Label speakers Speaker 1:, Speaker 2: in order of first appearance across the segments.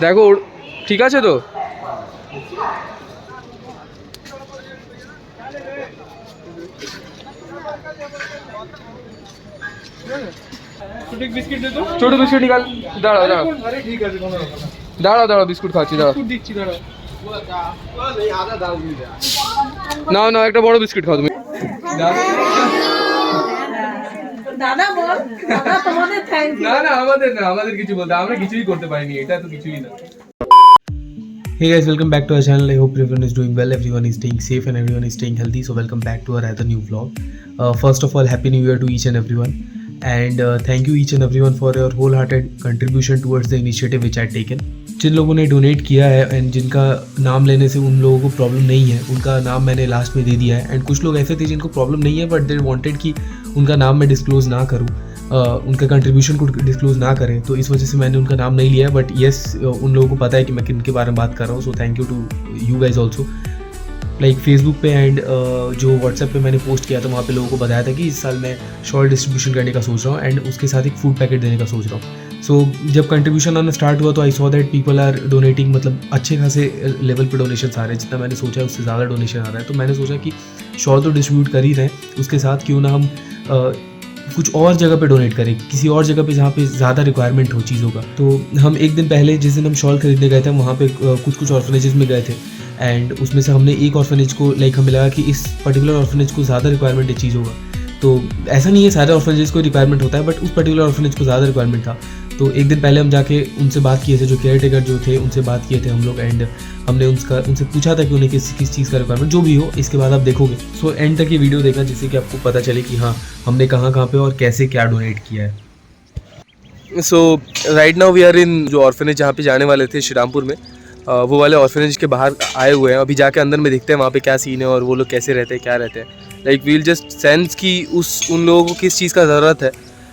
Speaker 1: দেখো ঠিক আছে তো? ছোট বিস্কুট নিকাল। দাঁড়াও দাঁড়াও দাঁড়াও দাঁড়াও, বিস্কুট খাচ্ছি, দাঁড়াও নাও নাও, একটা বড় বিস্কুট খাও তুমি।
Speaker 2: দাদা বল, দাদা তোমাদের থ্যাংক ইউ।
Speaker 1: না না, আমাদের না, আমাদের কিছু বলতে, আমরা কিছুই করতে পারিনি, এটা তো কিছুই না।
Speaker 3: Hey guys, welcome back to our channel. I hope everyone is doing well, everyone is staying safe and everyone is staying healthy. So welcome back to our other new vlog. First of all, happy new year to each and everyone, and thank you each and everyone for your wholehearted contribution towards the initiative which I had taken. जिन लोगों ने donate किया है and जिनका नाम लेने से उन लोगों को प्रॉब्लम नहीं है, उनका नाम मैंने लास्ट में दे दिया है। एंड कुछ लोग ऐसे थे जिनको प्रॉब्लम नहीं है बट दे वांटेड कि उनका नाम मैं डिस्क्लोज़ ना करूँ, उनका कंट्रीब्यूशन को डिस्क्लोज़ ना करें, तो इस वजह से मैंने उनका नाम नहीं लिया। बट येस, उन लोगों को पता है कि मैं किन के बारे में बात कर रहा हूँ। So thank you to you guys also. Like Facebook पे एंड जो व्हाट्सएप पे मैंने पोस्ट किया था, वहाँ पे लोगों को बताया था कि इस साल मैं शॉल डिस्ट्रीब्यूशन करने का सोच रहा हूँ एंड उसके साथ एक फूड पैकेट देने का सोच रहा हूँ। सो जब कंट्रीब्यूशन आना स्टार्ट हुआ तो I saw that people are donating, मतलब अच्छे खासे लेवल पे डोनेशन आ रहे हैं, जितना मैंने सोचा है उससे ज़्यादा डोनेशन आ रहा है। तो मैंने सोचा कि शॉल तो डिस्ट्रीब्यूट कर ही रहे हैं, उसके साथ क्यों ना हम कुछ और जगह पे डोनेट करें, किसी और जगह पे जहाँ पे ज़्यादा रिक्वायरमेंट हो चीज़ों का। तो हम एक दिन पहले, जिस दिन हम शॉल खरीदने गए थे, वहाँ पे कुछ ऑर्फनेजेस में गए थे एंड उसमें से हमने एक ऑर्फनेज को, लाइक हमें लगा कि इस पर्टिकुलर ऑर्फनेज को ज़्यादा रिक्वायरमेंट है चीज़ों का। तो ऐसा नहीं है सारे ऑर्फनेजेस को रिक्वायरमेंट होता है, बट उस पर्टिकुलर ऑर्फनेज को ज़्यादा रिक्वायरमेंट था। तो एक दिन पहले हम जाके उनसे बात किए थे, जो केयर टेकर जो थे उनसे बात किए थे हम लोग, एंड हमने उनसे पूछा था कि उन्हें किस चीज़ का रिक्वायरमेंट जो भी हो, इसके बाद आप देखोगे। सो एंड तक ये वीडियो देखना, जिससे कि आपको पता चले कि हाँ हमने कहाँ कहाँ पे और कैसे क्या डोनेट किया है।
Speaker 1: So right now we are in जो ऑर्फनेज जहाँ पे जाने वाले थे श्रीरामपुर में, वो वाले ऑर्फनेज के बाहर आए हुए हैं। अभी जाके अंदर में देखते हैं वहाँ पे क्या सीन है और वो लोग कैसे रहते हैं, क्या रहते हैं। लाइक वील जस्ट सेंस कि उन लोगों को किस चीज़ का ज़रूरत है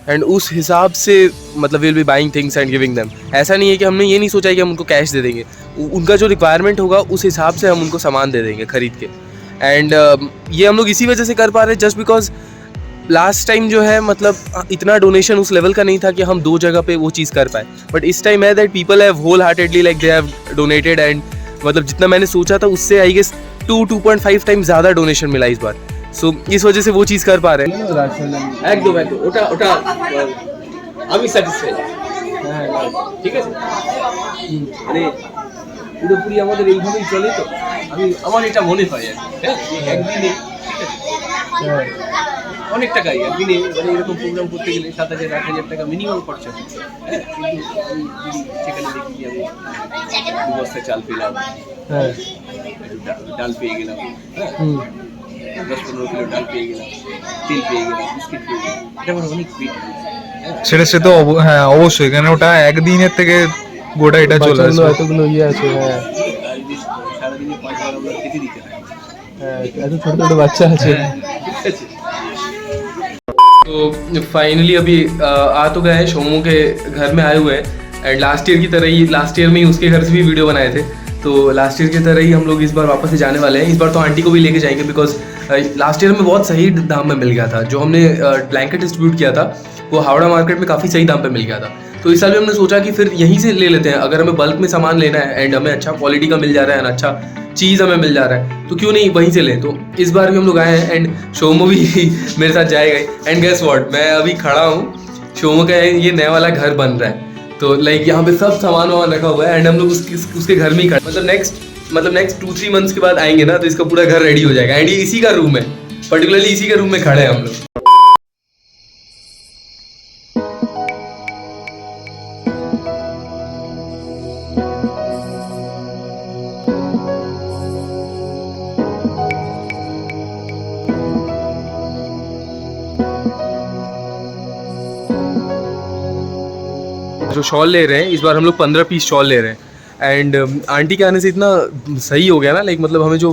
Speaker 1: एंड उस हिसाब से मतलब will be buying things and giving them. ऐसा नहीं है कि हमने ये नहीं सोचा है कि हम उनको कैश दे देंगे, उनका जो रिक्वायरमेंट होगा उस हिसाब से हम उनको सामान दे देंगे खरीद के। एंड ये हम लोग इसी वजह से कर पा रहे हैं जस्ट बिकॉज लास्ट टाइम जो है मतलब इतना डोनेशन उस लेवल का नहीं था कि हम 2 जगह पे वो चीज़ कर पाए। बट इस टाइम है that people have wholeheartedly like they have donated and मतलब जितना मैंने सोचा था उससे आई गेस 2.5 टाइम ज़्यादा डोनेशन मिला इस बार। सो इस वजह से वो चीज़ कर पा रहे हैं।
Speaker 4: একদম একদম ওটা ওটা আমি স্যাটিসফাইড। হ্যাঁ ঠিক আছে, মানে পুরোপুরি আমাদের এইভাবেই চলে। তো আমার এটা মনে হয় আর কি, হ্যাঁ একদিনে অনেক টাকাই একদিনে মানে এরকম প্রোগ্রাম করতে গেলে 7,000 8,000 টাকা মিনিমাম খরচা হচ্ছে। হ্যাঁ কিন্তু আমি সেখানে দেখি যে আমি 2 বস্তা চাল পেলাম, হ্যাঁ ডাল পেয়ে গেলাম, হ্যাঁ 10-15 কিলো ডাল পেয়ে গেলাম, তেল পেয়ে গেলাম, বিস্কিট পেয়ে গেলাম, এটা আমার অনেক বেটার।
Speaker 5: সেটা সে তো হ্যাঁ অবশ্যই, কারণ ওটা একদিনের থেকে গোটা এটা চলে আসে।
Speaker 3: এতগুলো ইয়ে আছে, হ্যাঁ
Speaker 4: সারাদিনে 5 বার আমরা খেতে দিতে হয়।
Speaker 3: হ্যাঁ, এত ছোট ছোট বাচ্চা আছে।
Speaker 4: ঠিক আছে।
Speaker 1: तो फाइनली अभी आ तो गए हैं, शोमो के घर में आए हुए हैं। एंड लास्ट ईयर की तरह ही, लास्ट ईयर में ही उसके घर से भी वीडियो बनाए थे, तो लास्ट ईयर की तरह ही हम लोग इस बार वापस से जाने वाले हैं। इस बार तो आंटी को भी लेके जाएंगे बिकॉज लास्ट ईयर में बहुत सही दाम में मिल गया था। जो हमने ब्लैंकेट डिस्ट्रीब्यूट किया था वो हावड़ा मार्केट में काफ़ी सही दाम पे मिल गया था। तो इस साल भी हमने सोचा कि फिर यहीं से ले लेते हैं, अगर हमें बल्क में सामान लेना है एंड हमें अच्छा क्वालिटी का मिल जा रहा है, अच्छा चीज़ हमें मिल जा रहा है, तो क्यों नहीं वहीं से लें। तो इस बार भी हम लोग आए हैं एंड शोमो भी मेरे साथ जाएगा। एंड गेस व्हाट, मैं अभी खड़ा हूँ, शोमो का ये नया वाला घर बन रहा है, तो लाइक यहाँ पे सब सामान वामान रखा हुआ है एंड हम लोग उसके घर में ही खड़े, मतलब नेक्स्ट 2-3 मंथ्स के बाद आएंगे ना, तो इसका पूरा घर रेडी हो जाएगा। एंड ये इसी का रूम है, पर्टिकुलरली इसी के रूम में खड़े हैं हम लोग। जो शॉल ले रहे हैं इस बार हम लोग 15 पीस शॉल ले रहे हैं। एंड आंटी के आने से इतना सही हो गया ना, लाइक मतलब हमें जो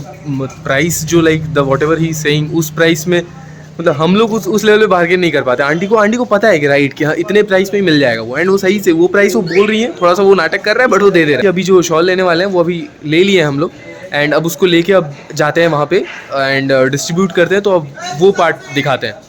Speaker 1: प्राइस जो like the what ever he saying उस प्राइस में मतलब हम लोग उस लेवल पे बार्गेन नहीं कर पाते। आंटी को पता है कि राइट कि हाँ इतने प्राइस में ही मिल जाएगा वो, एंड वो सही से वो प्राइस वो बोल रही है, थोड़ा सा वो नाटक कर रहा है बट वो दे रहे हैं। अभी जो शॉल लेने वाले हैं वो अभी ले लिए हैं हम लोग, एंड अब उसको लेके अब जाते हैं वहाँ पे एंड डिस्ट्रीब्यूट करते हैं, तो अब वो पार्ट दिखाते हैं।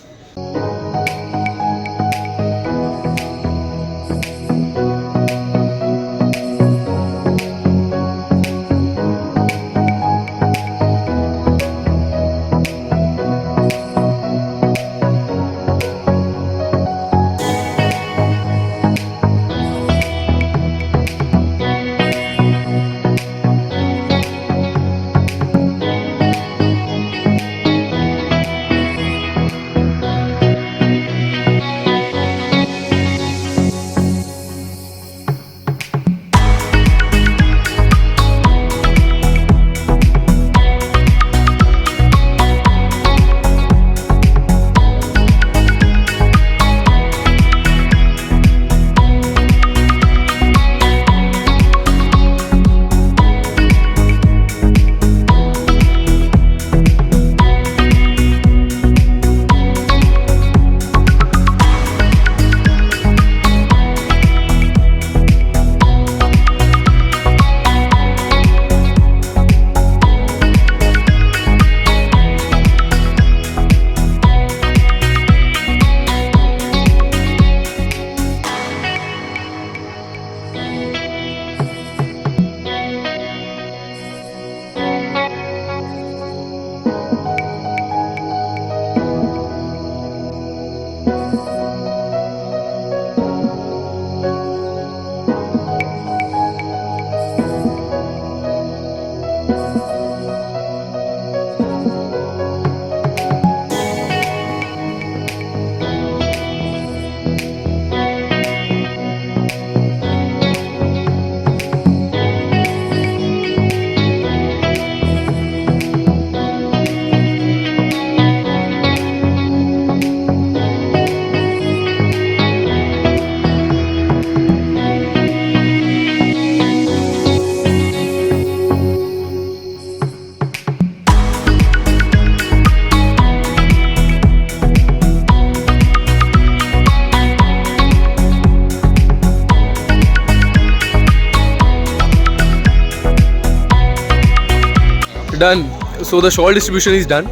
Speaker 1: Done. So the shawl distribution is done.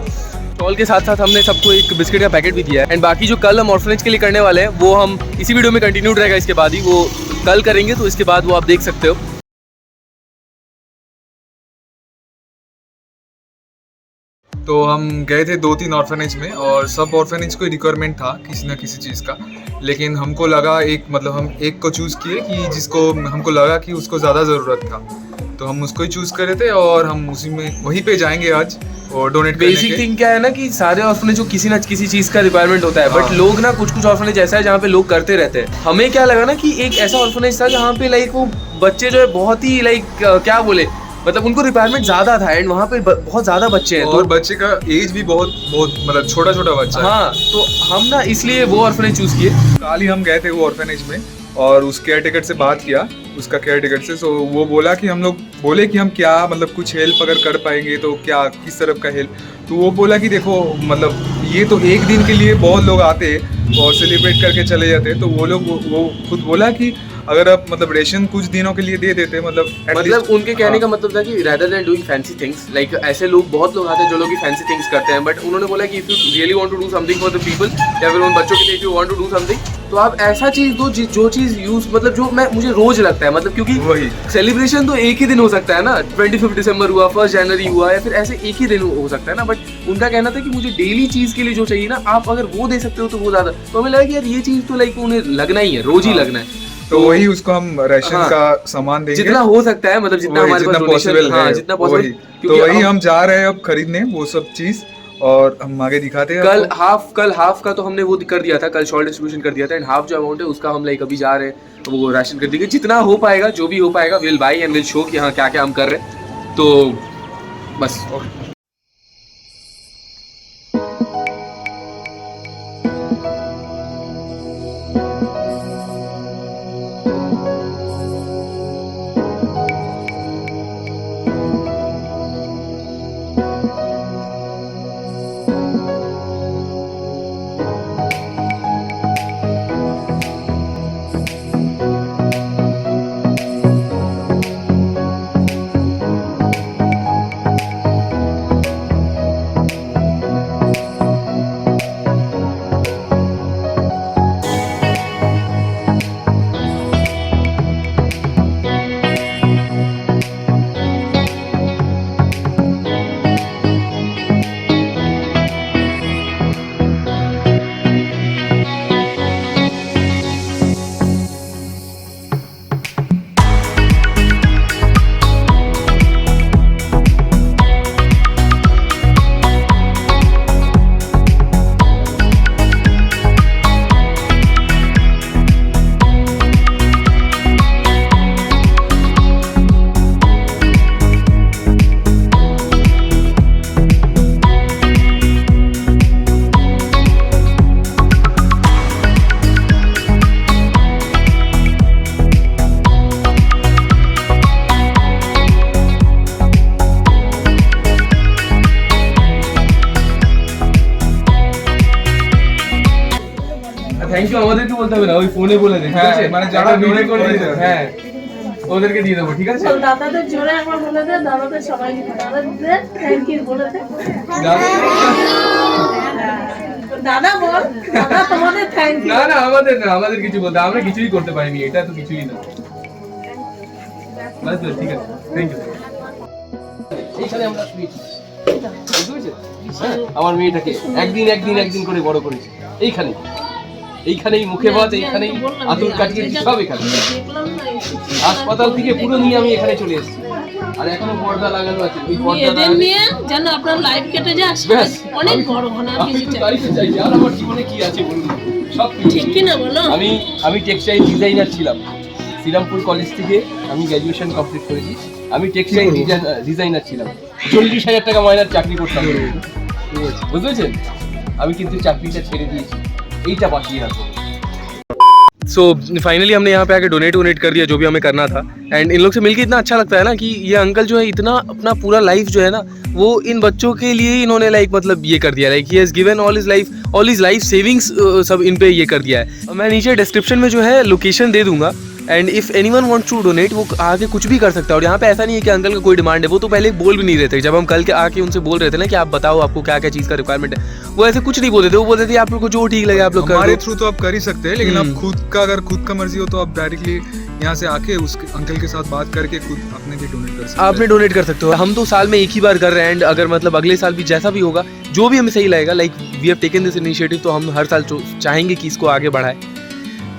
Speaker 1: Shawl के साथ साथ हमने सबको एक बिस्किट का पैकेट भी दिया है. एंड बाकी जो कल हम ऑर्फनेज के लिए करने वाले हैं वो हम इसी वीडियो में कंटिन्यूड रहेगा. इसके बाद ही वो कल करेंगे, तो इसके बाद वो आप देख सकते हो.
Speaker 5: तो हम गए थे 2-3 ऑर्फनेज में और सब ऑर्फनेज को रिक्वायरमेंट था किसी ना किसी चीज़ का, लेकिन हमको लगा एक मतलब हम एक को चूज़ किए कि जिसको हमको लगा कि उसको ज़्यादा ज़रूरत था, तो हम उसको ही चूज़ करे थे और हम उसी में वहीं पे जाएंगे आज और डोनेट करने के.
Speaker 1: बेसिक थिंग क्या है ना कि सारे ऑर्फनेज को किसी ना किसी चीज़ का रिक्वायरमेंट होता है, बट
Speaker 5: हाँ.
Speaker 1: लोग ना कुछ ऑर्फनेज ऐसा है जहाँ पे लोग करते रहते हैं. हमें क्या लगा ना कि एक ऐसा ऑर्फनेज था जहाँ पे लाइक वो बच्चे जो है बहुत ही लाइक क्या बोले, मतलब उनको रिक्वायरमेंट ज़्यादा था एंड वहाँ पे बहुत ज़्यादा बच्चे हैं.
Speaker 5: और बच्चे का एज भी बहुत मतलब छोटा छोटा बच्चा है.
Speaker 1: हाँ, तो हम ना इसलिए वो ऑर्फनेज चूज़ किए.
Speaker 5: कल ही हम गए थे वो ऑर्फनेज में और उस केयर टेकर से बात किया, उसका केयर टेकर से. सो वो बोला कि हम लोग बोले कि हम क्या मतलब कुछ हेल्प अगर कर पाएंगे तो क्या किस तरफ का हेल्प. तो वो बोला कि देखो मतलब ये तो एक दिन के लिए बहुत लोग आते हैं और सेलिब्रेट करके चले जाते हैं, तो वो लोग वो खुद बोला कि अगर आप मतलब रेशन कुछ दिनों के लिए दे देते
Speaker 1: मतलब उनके कहने का मतलब था कि rather than doing fancy things, like ऐसे लोग बहुत लोग आते हैं जो लोग फैंसी थिंग्स करते हैं, बट उन्होंने बोला कि if you really want to do something for the people या फिर उन बच्चों के लिए if you want to do something, तो आप ऐसा चीज़ दो जो चीज़ यूज मतलब जो मुझे रोज लगता है, मतलब क्योंकि
Speaker 5: वही
Speaker 1: सेलिब्रेशन तो एक ही दिन हो सकता है ना, 25 दिसंबर हुआ, 1 जनवरी हुआ, या फिर ऐसे एक ही दिन हो सकता है ना. बट उनका कहना था कि मुझे डेली चीज़ के लिए जो चाहिए ना, आप अगर वो दे सकते हो तो वो ज़्यादा. तो हमें लगा कि यार ये चीज़ तो लाइक उन्हें लगना ही है, रोज ही लगना है.
Speaker 5: तो वही उसको हम राशन
Speaker 1: हाँ,
Speaker 5: का सामान देंगे
Speaker 1: जितना हो सकता है, मतलब जितना हमारे पास
Speaker 5: पॉसिबल है,
Speaker 1: जितना पॉसिबल.
Speaker 5: तो वही हम जा रहे हैं अब खरीदने वो सब चीज और हम आगे दिखाते हैं.
Speaker 1: कल हाफ का तो हमने वो कर दिया था, कल शॉल डिस्ट्रीब्यूशन कर दिया था, एंड हाफ जो अमाउंट है उसका हम लाइक अभी जा रहे हैं वो राशन कर देंगे. जितना हो पाएगा, जो भी हो पाएगा, will by and will show कि हाँ क्या क्या हम कर रहे हैं. तो बस থ্যাংক ইউ আমাদেরকে বলতে হবে না, ওই ফোনে বলে দে, ঠিক আছে?
Speaker 5: মানে যারা
Speaker 1: ডোনেট করে
Speaker 5: করে
Speaker 1: দিতে, হ্যাঁ ওদেরকে দিয়ে দেবো, ঠিক আছে?
Speaker 2: দাদাদের জোরে একবার বলে দে, দাদাদের সবাই দাদাদের থ্যাংক ইউ বলে দে. দাদা বল, দাদা তোমাদের থ্যাংক ইউ.
Speaker 1: না আমাদের কিছু বলতে, আমরা কিছুই করতে পারিনি, এটা তো কিছুই না. বাস ঠিক আছে, থ্যাংক ইউ. এইখানে আমরা আমার মেয়েটাকে একদিন করে বড় করেছি. এইখানেই মুখে ভাত, এইখানেই আতুর কাটিয়ে সব এখানে. হাসপাতাল থেকে পুরো নিয়ে আমি এখানে চলে এসেছি, আর এখনো পর্দা লাগানো আছে. ওই পর্দা
Speaker 2: এদের নিয়ে যেন আপনার লাইফ কেটে যায়, অনেক বড় হন. আর কিছু চাই
Speaker 1: আর আমার জীবনে কি আছে বলুন, সব
Speaker 2: ঠিক কি না বলো?
Speaker 1: আমি টেক্সটাইল ডিজাইনার ছিলাম শ্রীরামপুর কলেজ থেকে, আমি গ্র্যাজুয়েশন কমপ্লিট করেছি. আমি টেক্সটাইল ডিজাইনার ছিলাম, 40,000 টাকা মাইনার চাকরি করতাম, বুঝতে পেরেছেন? আমি কিন্তু চাকরিটা ছেড়ে দিয়েছি, এইটা বাকি রাখো. सो फाइनली हमने यहाँ पे आके डोनेट कर दिया जो भी हमें करना था. एंड इन लोग से मिलके इतना अच्छा लगता है ना कि ये अंकल जो है इतना अपना पूरा लाइफ जो है ना वो इन बच्चों के लिए ही इन्होंने लाइक मतलब ये कर दिया, like he has given all his life savings सब इन पे ये कर दिया है. मैं नीचे डिस्क्रिप्शन में जो है लोकेशन दे दूंगा, and if anyone wants to donate वो आके कुछ भी कर सकता है। और यहाँ पे ऐसा नहीं है कि अंकल का कोई डिमांड है, वो तो पहले बोल भी नहीं रहे थे। जब हम कल के आके उनसे बोल रहे थे ना कि आप बताओ आपको क्या क्या चीज़ का रिक्वायरमेंट है, वो ऐसे कुछ नहीं बोलते थे। वो बोलते थे आप लोग को जो ठीक लगे आप लोग कर
Speaker 5: हमारे
Speaker 1: दो।
Speaker 5: थ्रू तो आप कर ही सकते हैं, लेकिन आप खुद का अगर खुद का मर्जी हो तो आप डायरेक्टली यहाँ से आके उस अंकल के साथ बात करके खुद अपने लिए डोनेट कर सकते हैं।
Speaker 1: आपने डोनेट कर सकते हो। हम तो साल में एक ही बार कर रहे हैं एंड अगर मतलब अगले साल भी जैसा भी होगा, जो भी हमें सही लगेगा, like we have taken this initiative, तो हम हर साल चाहेंगे कि इसको आगे बढ़ाए,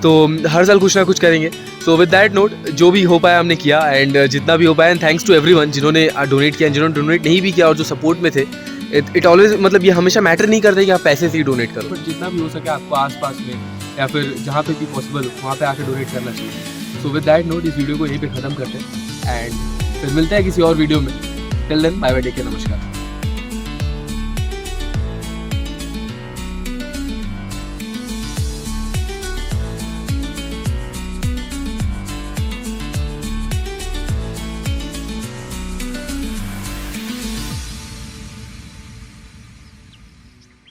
Speaker 1: तो हर साल कुछ ना कुछ करेंगे। सो विद दैट नोट, जो भी हो पाया हमने किया एंड जितना भी हो पाया, एंड थैंक्स टू एवरीवन जिन्होंने डोनेट किया, जिन्होंने डोनेट नहीं भी किया और जो सपोर्ट में थे। इट ऑलवेज मतलब ये हमेशा मैटर नहीं करता कि आप पैसे से ही डोनेट करो, बट जितना भी हो सके आपको आसपास में या फिर जहाँ पे भी पॉसिबल हो वहाँ पे आके डोनेट करना चाहिए। सो विद दैट नोट इस वीडियो को यहीं पे ख़त्म करते हैं एंड फिर मिलते हैं किसी और वीडियो में। Till then bye bye, take care, नमस्कार।